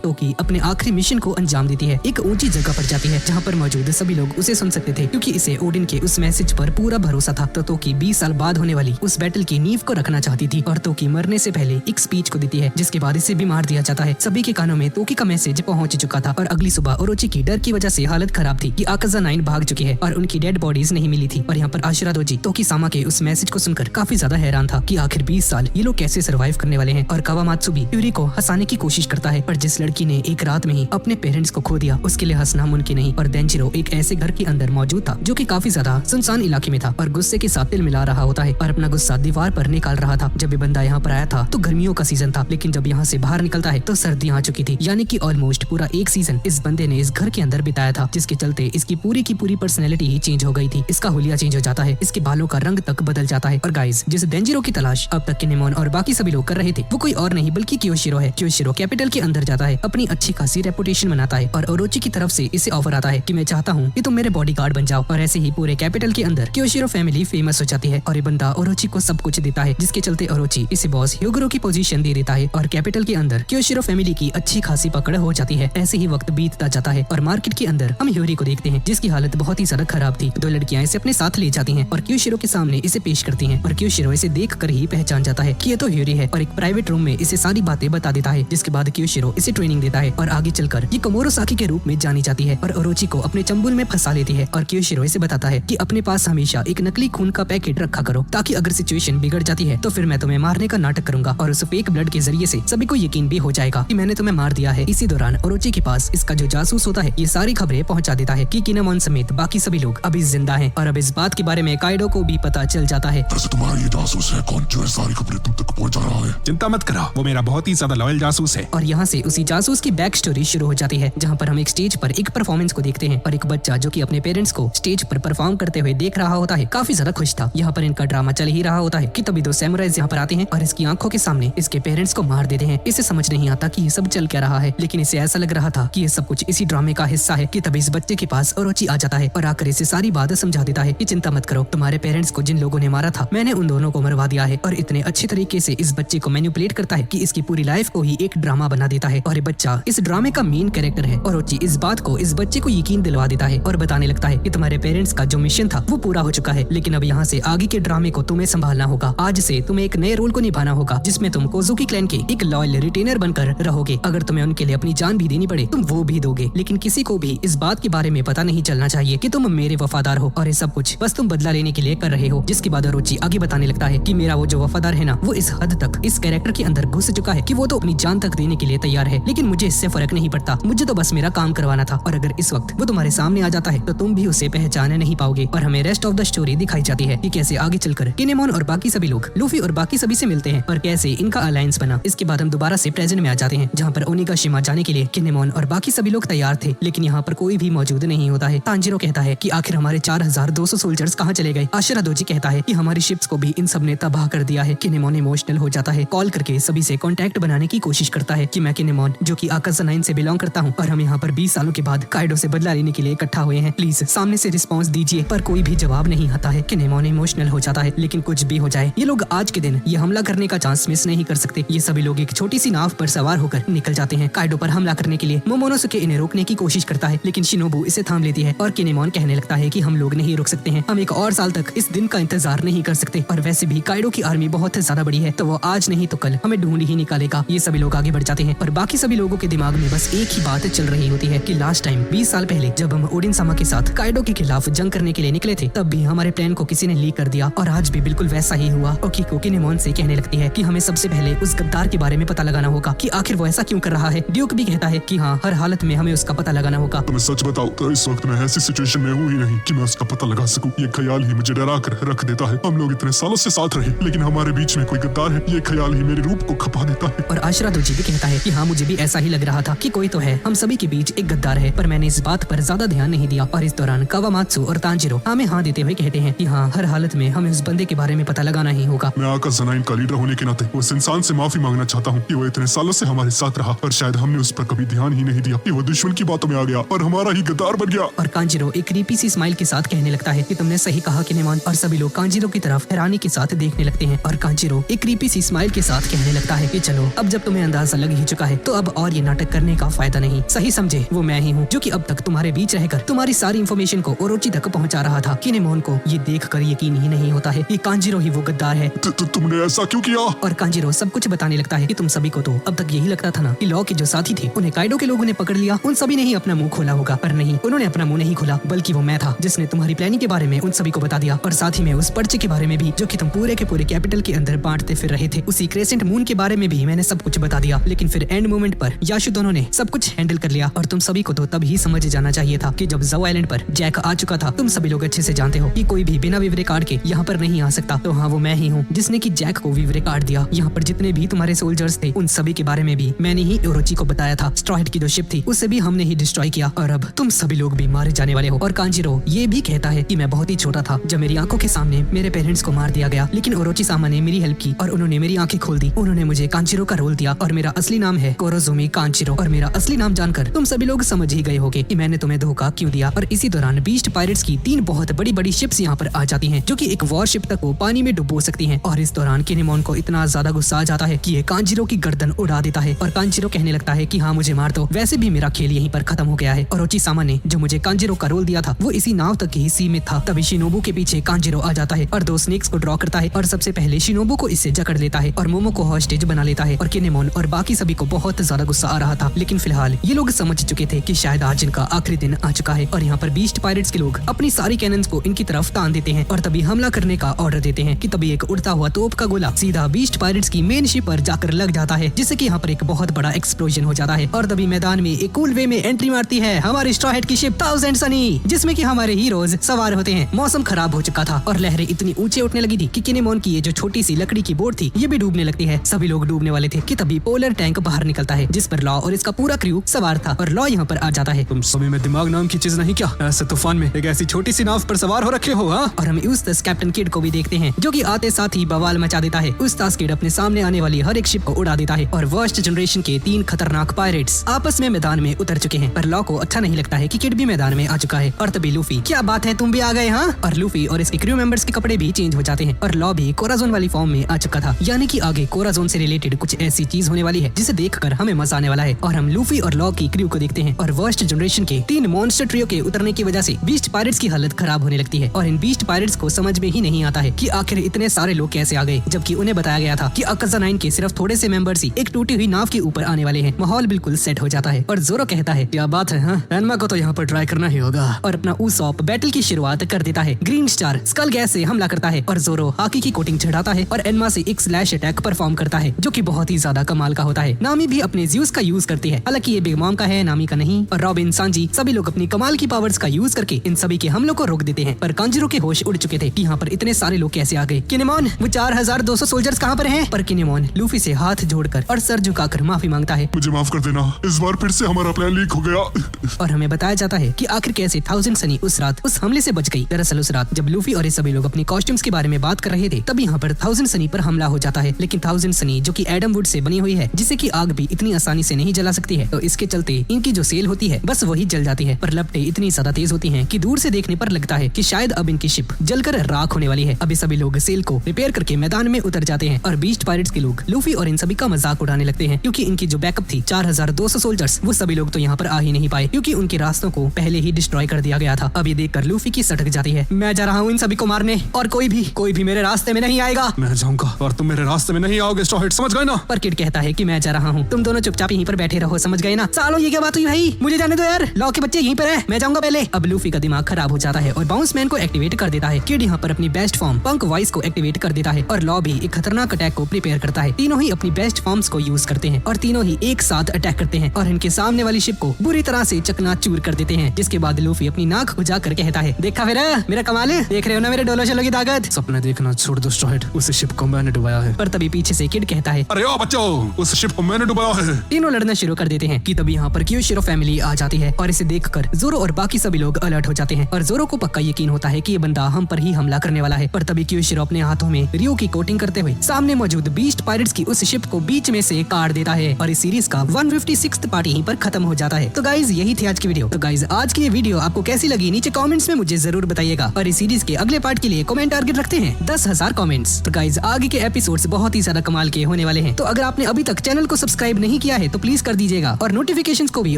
तोकी अपने आखिरी मिशन को अंजाम देती है, एक ऊंची जगह पर जाती है जहाँ पर मौजूद सभी लोग उसे सुन सकते थे क्योंकि इसे ओडिन के उस मैसेज पर पूरा भरोसा था। तो तोकी 20 साल बाद होने वाली उस बैटल की नींव को रखना चाहती थी और तोकी मरने से पहले एक स्पीच को देती है जिसके बाद इसे भी मार दिया जाता है। सभी के कानों में तोकी का मैसेज पहुंच चुका था और अगली सुबह ओरोची की डर की वजह से हालत खराब थी कि आकाज़ा-9 भाग चुकी है और उनकी डेड बॉडीज नहीं मिली थी। और यहाँ पर आशिरादोजी तोकीसामा के उस मैसेज को सुनकर काफी ज्यादा हैरान था कि आखिर 20 साल ये लोग कैसे सर्वाइव करने वाले हैं। और कावामात्सु भी ह्यूरी को हंसाने की कोशिश करता है पर जिस लड़की ने एक रात में ही अपने पेरेंट्स को खो दिया उसके लिए हंसना मुमकिन नहीं। और देंजिरो एक ऐसे घर के अंदर मौजूद था जो कि काफी ज्यादा सुनसान इलाके में था और गुस्से के साथ तिल मिला रहा होता है और अपना गुस्सा दीवार पर निकाल रहा था। जब ये बंदा यहाँ पर आया था तो गर्मियों का सीजन था लेकिन जब यहाँ से बाहर निकलता है तो सर्दियाँ आ चुकी थी, यानी कि ऑलमोस्ट पूरा एक सीजन इस बंदे ने इस घर के अंदर बिताया था जिसके चलते इसकी पूरी की पूरी पर्सनैलिटी ही चेंज हो गई थी। इसका हुलिया चेंज हो जाता है, इसके बालों का रंग तक बदल जाता है। और गाइस जिस देंजिरो की तलाश अब तक किनेमोन और बाकी सभी लोग कर रहे थे वो कोई और नहीं बल्कि क्योशिरो है। क्योशिरो कैपिटल के अंदर जाता है, अपनी अच्छी खासी रेपुटेशन बनाता है और ओरोची की तरफ से इसे ऑफर आता है कि मैं चाहता हूँ कि तुम मेरे बॉडीगार्ड बन जाओ। और ऐसे ही पूरे कैपिटल के अंदर क्योशिरो फैमिली फेमस हो जाती है और ये बंदा ओरोची को सब कुछ देता है जिसके चलते ओरोची इसे बॉस ह्यूगोरो की पोजीशन दे देता है और कैपिटल के अंदर क्योशिरो फैमिली की अच्छी खासी पकड़ हो जाती है। ऐसे ही वक्त बीतता जाता है और मार्केट के अंदर हम ह्यूरी को देखते हैं जिसकी हालत बहुत ही ज्यादा खराब थी। दो लड़कियां इसे अपने साथ ले जाती हैं और क्योशिरो के सामने इसे पेश करती हैं और क्योशिरो इसे देख कर ही पहचान जाता है कि ये तो ह्यूरी है और एक प्राइवेट रूम में इसे सारी बातें बता देता है जिसके बाद क्योशिरो इसे ट्रेनिंग ट्रेनिंग देता है और आगे चलकर ये कोमोरोसाकी के रूप में जानी जाती है और ओरोची को अपने चंबुल में फंसा लेती है और कियोशिरो इसे बताता है कि अपने पास हमेशा एक नकली खून का पैकेट रखा करो ताकि अगर सिचुएशन बिगड़ जाती है तो फिर मैं तुम्हें मारने का नाटक करूंगा और उस फेक ब्लड के जरिए से सभी को यकीन भी हो जाएगा कि मैंने तुम्हें मार दिया है। इसी दौरान ओरोची के पास इसका जो जासूस होता है ये सारी खबरें पहुंचा देता है कि किनेमोन समेत बाकी सभी लोग अभी जिंदा हैं और अब इस बात के बारे में काइडो को भी पता चल जाता है। वैसे तुम्हारा ये जासूस है कौन जो है सारी खबरें तुम तक पहुंचा रहा है? चिंता मत करो, वो मेरा बहुत ही ज्यादा लॉयल जासूस है। और यहाँ से उसी जासूस की बैक स्टोरी शुरू हो जाती है जहाँ पर हम एक स्टेज पर एक परफॉर्मेंस को देखते हैं और एक बच्चा जो कि अपने पेरेंट्स को स्टेज पर परफॉर्म करते हुए देख रहा होता है काफी ज्यादा खुश था। यहाँ पर इनका ड्रामा चल ही रहा होता है कि तभी दो सैमुराइज यहाँ पर आते हैं और इसकी आंखों के सामने इसके पेरेंट्स को मार देते हैं। इसे समझ नहीं आता कि ये सब चल क्या रहा है, लेकिन इसे ऐसा लग रहा था कि ये सब कुछ इसी ड्रामे का हिस्सा है कि तभी इस बच्चे के पास ओरोची आ जाता है और आकर इसे सारी बात समझा देता है कि चिंता मत करो, तुम्हारे पेरेंट्स को जिन लोगों ने मारा था मैंने उन दोनों को मरवा दिया है। और इतने अच्छे तरीके से इस बच्चे को मैनिपुलेट करता है कि इसकी पूरी लाइफ को ही एक ड्रामा बना देता है और ये बच्चा इस ड्रामे का मेन कैरेक्टर है। ओरोची इस बात को इस बच्चे को यकीन दिलवा देता है और बताने लगता है कि तुम्हारे पेरेंट्स का जो मिशन था वो पूरा हो चुका है, लेकिन अब यहाँ से आगे के ड्रामे को तुम्हें संभालना होगा। आज से तुम्हें एक नए रोल को निभाना होगा जिसमें तुम कोजुकी क्लैन के एक लॉयल रिटेनर बनकर रहोगे। अगर तुम्हें उनके लिए अपनी जान भी देनी पड़े तुम वो भी दोगे, लेकिन किसी को भी इस बात के बारे में पता नहीं चलना चाहिए कि तुम मेरे वफादार हो और ये सब कुछ बस तुम बदला लेने के लिए कर रहे हो। जिसके बाद ओरोची आगे बताने लगता है कि मेरा वो जो वफादार है ना वो इस हद तक इस कैरेक्टर के अंदर घुस चुका है कि वो तो अपनी जान तक देने के लिए तैयार है, लेकिन मुझे इससे फर्क नहीं पड़ता, मुझे तो बस मेरा काम करवाना था। और अगर इस वक्त वो तुम्हारे सामने आ जाता है तो तुम भी उसे पहचान नहीं पाओगे। और हमें रेस्ट ऑफ द स्टोरी दिखाई जाती है कि कैसे आगे चलकर किनेमोन और बाकी सभी लोग लूफी और बाकी सभी से मिलते हैं और कैसे इनका अलायंस बना। इसके बाद हम दोबारा से प्रेजेंट में आ जाते हैं जहाँ पर ओनिगाशिमा जाने के लिए किनेमोन और बाकी सभी लोग तैयार थे, लेकिन यहाँ पर कोई भी मौजूद नहीं होता है। तांजिरो कहता है कि आखिर हमारे 4200 सोल्जर्स कहाँ चले गए। आशिरा दोजी कहता है कि हमारी शिप्स को भी इन सब ने तबाह कर दिया है। किनेमोन इमोशनल हो जाता है, कॉल करके सभी से कांटेक्ट बनाने की कोशिश करता है कि मैं किनेमोन जो कि आकाशा 9 से बिलोंग करता हूँ और हम यहाँ पर 20 सालों के बाद काइडो से बदला लेने के लिए इकट्ठा हुए हैं, प्लीज सामने से रिस्पॉन्स दीजिए। पर कोई भी जवाब नहीं आता है। किनेमोन इमोशनल हो जाता है, लेकिन कुछ भी हो जाए ये लोग आज के दिन ये हमला करने का चांस मिस नहीं कर सकते। ये सभी लोग एक छोटी सी नाव पर सवार होकर निकल जाते हैं काइडो पर हमला करने के लिए। मोमोनोसुके इन्हें रोकने की कोशिश करता है, लेकिन शिनोबु इसे थाम लेती है और किनेमोन कहने लगता है कि हम लोग नहीं रुक सकते हैं, हम एक और साल तक इस दिन का इंतजार नहीं कर सकते। और वैसे भी काइडो की आर्मी बहुत ज्यादा बड़ी है तो वो आज नहीं तो कल हमें ढूंढ ही निकालेगा। ये सभी लोग आगे बढ़ जाते हैं और बाकी सभी लोगों के दिमाग में बस एक ही बात चल रही होती है कि लास्ट टाइम 20 साल पहले जब हम ओडिन सामा के साथ काइडो के खिलाफ जंग करने के लिए निकले थे तब भी हमारे प्लान को किसी ने लीक कर दिया और आज भी बिल्कुल वैसा ही हुआ। ओकिको किनेमोन से कहने लगती है कि हमें सबसे पहले उस गद्दार के बारे में पता लगाना होगा कि आखिर वो ऐसा क्यों कर रहा है। ड्यूक भी कहता है कि हाँ हर हालत में हमें उसका पता लगाना होगा। तो मैं सच बताऊं तो इस वक्त मैं ऐसी सिचुएशन में हूँ ही नहीं कि मैं उसका पता लगा सकूं। ये ख्याल ही मुझे डरा कर रख देता है। हम लोग इतने सालों से साथ रहे लेकिन हमारे बीच में कोई गद्दार है, ये ख्याल ही मेरे रूप को खपा देता है। और आशिरा दोजी भी कहता है कि हाँ मुझे भी ऐसा ही लग रहा था कि कोई तो है, हम सभी के बीच एक गद्दार है, पर मैंने इस बात पर ज्यादा ध्यान नहीं दिया। और इस दौरान कावामात्सु और तांजिरो हमें हाँ देते हुए कहते हैं कि हाँ हर हालत में हमें उस बंदे के बारे में पता लगाना ही होगा। मैं आकाशा 9 का लीडर होने के नाते उस इंसान से माफी मांगना चाहता हूँ कि वो इतने सालों से हमारे साथ रहा और शायद हमने उस पर कभी ध्यान ही नहीं दिया कि वो दुश्मन की बातों में आ गया और हमारा ही गद्दार बन गया। और कांजिरो एक क्रीपी सी स्माइल के साथ कहने लगता है कि तुमने सही कहा किनेमोन। और सभी लोग कांजिरो की तरफ हैरानी के साथ देखने लगते हैं और कांजिरो एक क्रीपी सी स्माइल के साथ कहने लगता है कि चलो अब जब तुम्हें अंदाजा लग ही चुका है तो अब और ये नाटक करने का फायदा नहीं। सही समझे वो मैं ही हूँ जो कि अब तक तुम्हारे बीच रहकर तुम्हारी सारी इन्फॉर्मेशन को ओरोची तक पहुँचा रहा था। किनेमोन को ये देख कर यकीन ही नहीं होता है कि कांजिरो ही वो गद्दार है। तुमने ऐसा क्यों किया? और कांजिरो सब कुछ बताने लगता है कि तुम सभी को तो अब तक यही लगता था ना कि लॉ के जो साथी थे उन्हें काइडो के लोगों ने पकड़ लिया, उन सभी ने ही अपना मुंह खोला होगा। पर नहीं, उन्होंने अपना मुंह नहीं खोला बल्कि वो मैं था जिसने तुम्हारी प्लानिंग के बारे में उन सभी को बता दिया और साथ ही में उस पर्चे के बारे में भी जो कि तुम पूरे के पूरे कैपिटल के अंदर बांटते फिर रहे थे। उसी क्रेसेंट मून के बारे में भी मैंने सब कुछ बता दिया, लेकिन फिर एंड मोमेंट पर याशु दोनों ने सब कुछ हैंडल कर लिया। और तुम सभी को तो तब ही समझ जाना चाहिए था कि जब ज़ाओ आइलैंड पर जैक आ चुका था। तुम सभी लोग अच्छे से जानते हो कि कोई भी बिना विवरे कार्ड के यहाँ पर नहीं आ सकता। तो हाँ वो मैं ही हूँ जिसने की जैक को विवरे कार्ड दिया। यहाँ पर जितने भी तुम्हारे सोल्जर्स थे उन सभी के बारे में भी मैंने ही ओरोची को बताया था। स्ट्रॉ हेड की जो शिप थी उसे भी हमने ही डिस्ट्रॉय किया और अब तुम सभी लोग भी मारे जाने वाले हो। और कांजिरो ये भी कहता है कि मैं बहुत ही छोटा था जब मेरी आंखों के सामने मेरे पेरेंट्स को मार दिया गया, लेकिन ओरोची सामा ने मेरी हेल्प की और उन्होंने मेरी आंखें खोल दी। उन्होंने मुझे कांजिरो का रोल दिया और मेरा असली नाम है कोरोजुमी कांजिरो। और मेरा असली नाम जानकर तुम सभी लोग समझ ही गए होगे कि मैंने तुम्हें धोखा क्यों दिया। और इसी दौरान बीस्ट पायरेट्स की 3 बहुत बड़ी बड़ी शिप्स यहाँ पर आ जाती हैं जो कि एक वॉर शिप तक को पानी में डुबो सकती हैं। और इस दौरान किनेमोन को इतना ज्यादा गुस्सा आ जाता है कि ये कांजिरो की गर्दन उड़ा देता है और कांजिरो कहने लगता है कि हाँ मुझे मार दो, वैसे भी मेरा खेल यहीं पर खत्म हो गया है। ओरोची सामा ने जो मुझे कांजिरो का रोल दिया था वो इसी नाव तक ही सीमित था। तभी शिनोबु के पीछे कांजिरो आ जाता है और 2 स्नेक्स को ड्रॉ करता है और सबसे पहले शिनोबु को इससे जकड़ लेता है और मोमो को हॉस्टेज बना लेता है। और किनेमोन और बाकी सभी को बहुत ज्यादा ज्यादा गुस्सा आ रहा था। लेकिन फिलहाल ये लोग समझ चुके थे कि शायद आज इनका आखिरी दिन आ चुका है और यहाँ पर बीस्ट पायरेट्स के लोग अपनी सारी कैनन्स को इनकी तरफ तान देते हैं और तभी हमला करने का ऑर्डर देते हैं कि तभी एक उड़ता हुआ तोप का गोला सीधा बीस्ट पायरेट्स की मेन शिप पर जाकर लग जाता है, जिससे कि यहाँ पर एक बहुत बड़ा एक्सप्लोजन हो जाता है। और तभी मैदान में एक कूल वे में एंट्री मारती है हमारी स्ट्रॉ हैट की शिप थाउजेंड सनी, जिसमें कि हमारे हीरोज सवार होते हैं। मौसम खराब हो चुका था और लहरें इतनी ऊंचे उठने लगी थी कि किनेमोन की ये जो छोटी सी लकड़ी की बोट थी ये भी डूबने लगती है। सभी लोग डूबने वाले थे कि तभी पोलर टैंक बाहर निकलता है जिस पर लॉ और इसका पूरा क्रू सवार था और लॉ यहाँ पर आ जाता है। तुम सभी में दिमाग नाम की चीज नहीं क्या? ऐसे तूफान में एक ऐसी छोटी सी नाव पर सवार हो रखे हो? हाँ, और हम यूस्टस कैप्टन किड को भी देखते हैं जो कि आते साथ ही बवाल मचा देता है। यूस्टस किड अपने सामने आने वाली हर एक शिप को उड़ा देता है और वर्स्ट जनरेशन के 3 खतरनाक पायरेट्स आपस में मैदान में उतर चुके हैं। पर लॉ को अच्छा नहीं लगता है कि किड भी मैदान में आ चुका है। और तभी लूफी, क्या बात है तुम भी आ गए? हाँ, और लूफी और इसके क्रू मेंबर्स के कपड़े भी चेंज हो जाते हैं और लॉ भी कोराजोन वाली फॉर्म में आ चुका था। यानी कि आगे कोराजोन से रिलेटेड कुछ ऐसी चीज होने वाली है जिसे देखकर हमें मजा आने वाला है। और हम लूफी और लॉ की क्रू को देखते हैं और वर्स्ट जनरेशन के 3 मॉन्स्टर ट्रियो के उतरने की वजह से बीस्ट पायरेट्स की हालत खराब होने लगती है और इन बीस्ट पायरेट्स को समझ में ही नहीं आता है कि आखिर इतने सारे लोग कैसे आ गए, जबकि उन्हें बताया गया था कि अकाज़ा 9 के सिर्फ थोड़े से मेंबर्स ही एक टूटी हुई नाव के ऊपर आने वाले हैं। माहौल बिल्कुल सेट हो जाता है और जोरो कहता है, क्या बात है, हाँ, एनमा को तो यहाँ पर ट्राई करना ही होगा। और अपना उसॉप बैटल की शुरुआत कर देता है। ग्रीन स्टार स्कल गैस से हमला करता है और जोरो हाकी की कोटिंग चढ़ाता है और एनमा से एक स्लैश अटैक परफॉर्म करता है जो कि बहुत ही ज्यादा कमाल का होता है। नामी भी अपने ज्यूस का यूज करती है, हालांकि ये बिग मॉम का है, नामी का नहीं। और रॉबिन, सांजी सभी लोग अपनी कमाल की पावर्स का यूज करके इन सभी के हमलों को रोक देते हैं। पर कांजिरो के होश उड़ चुके थे कि यहाँ पर इतने सारे लोग कैसे आ गए। किनेमोन, वो 4200 सोल्जर्स कहाँ पर हैं? पर किनेमोन लूफी से हाथ जोड़कर और सर झुकाकर माफी मांगता है। मुझे माफ कर देना, इस बार फिर से हमारा प्लान लीक हो गया। और हमें बताया जाता है कि आखिर कैसे थाउजेंड सनी उस रात उस हमले से बच गई। दरअसल उस रात जब लूफी और ये सभी लोग अपने कॉस्ट्यूम्स के बारे में बात कर रहे थे तब यहाँ पर थाउजेंड सनी पर हमला हो जाता है। लेकिन थाउजेंड सनी जो कि एडम वुड से बनी हुई है, जिसे कि आग भी इतनी आसानी से नहीं जला सकती है, तो इसके चलते इनकी जो सेल होती है बस वही जल जाती है। पर लपटें इतनी ज्यादा तेज होती हैं कि दूर से देखने पर लगता है कि शायद अब इनकी शिप जलकर राख होने वाली है। अभी सभी लोग सेल को रिपेयर करके मैदान में उतर जाते हैं और बीस्ट पायरेट्स के लोग लूफी और इन सभी का मजाक उड़ाने लगते हैं क्योंकि इनकी जो बैकअप थी 4200 सोल्जर्स, वो सभी लोग तो यहाँ पर आ ही नहीं पाए क्योंकि उनके रास्तों को पहले ही डिस्ट्रॉय कर दिया गया था। अब ये देखकर लूफी की सटक जाती है, मैं जा रहा हूँ इन सभी को मारने और कोई भी मेरे रास्ते में नहीं आएगा। मैं जाऊंगा और तुम मेरे रास्ते में नहीं आओगे स्ट्रॉ हैट, समझ गए ना? पर किड कहता है कि मैं जा रहा हूँ, तुम दोनों चुपचाप यहीं पर बैठे रहो, समझ गए ना? सालों ये क्या बात हुई भाई, मुझे जाने दो यार, लॉ के बच्चे यहीं पर है, मैं जाऊंगा पहले। अब लूफी का दिमाग खराब हो जाता है और बाउंस मैन को एक्टिवेट कर देता है। किड यहाँ पर अपनी बेस्ट फॉर्म पंक वाइस को एक्टिवेट कर देता है और लॉ भी एक खतरनाक अटैक को प्रिपेयर करता है। तीनों ही अपनी बेस्ट फॉर्म्स को यूज करते हैं और तीनों ही एक साथ अटैक करते हैं और इनके सामने वाली शिप को बुरी तरह से चकनाचूर कर देते हैं। जिसके बाद लूफी अपनी नाक उजाकर कहता है, देखा फिर मेरा कमाल है, देख रहे हो ना मेरे डोलो शलो की ताकत। सपने देखना छोड़ दो स्ट्रॉ हैट, उस शिप को मैंने डुबाया है। पर तभी पीछे से किड कहता है, अरे ओ बच्चों, उस शिप को मैंने डुबाया है। तीनों लड़ना शुरू कर देते हैं कि तभी यहाँ पर क्यूशिरो फैमिली आ जाती है और इसे देखकर जोरो और बाकी सभी लोग अलर्ट हो जाते हैं और जोरो को पक्का यकीन होता है कि ये बंदा हम पर ही हमला करने वाला है। पर तभी क्यूशिरो अपने हाथों में रियो की कोटिंग करते हुए सामने मौजूद बीस्ट पायरेट्स की उस शिप को बीच में से काट देता है और इस सीरीज का 156th पार्ट यहीं पर खत्म हो जाता है। तो गाइज यही थी आज की वीडियो। तो गाइज आज की ये वीडियो आपको कैसी लगी नीचे कमेंट्स में मुझे जरूर बताइएगा और इस सीरीज के अगले पार्ट के लिए कमेंट टारगेट रखते हैं 10,000 कमेंट्स। तो गाइज आगे के एपिसोड्स बहुत ही ज्यादा कमाल के होने वाले हैं। तो अगर आपने अभी तक चैनल को सब्सक्राइब नहीं किया है तो प्लीज कर दीजिएगा और नोटिफिकेशंस को भी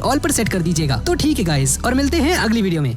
ऑल पर सेट कर दीजिएगा। तो ठीक है गाइज, और मिलते हैं अगली वीडियो में।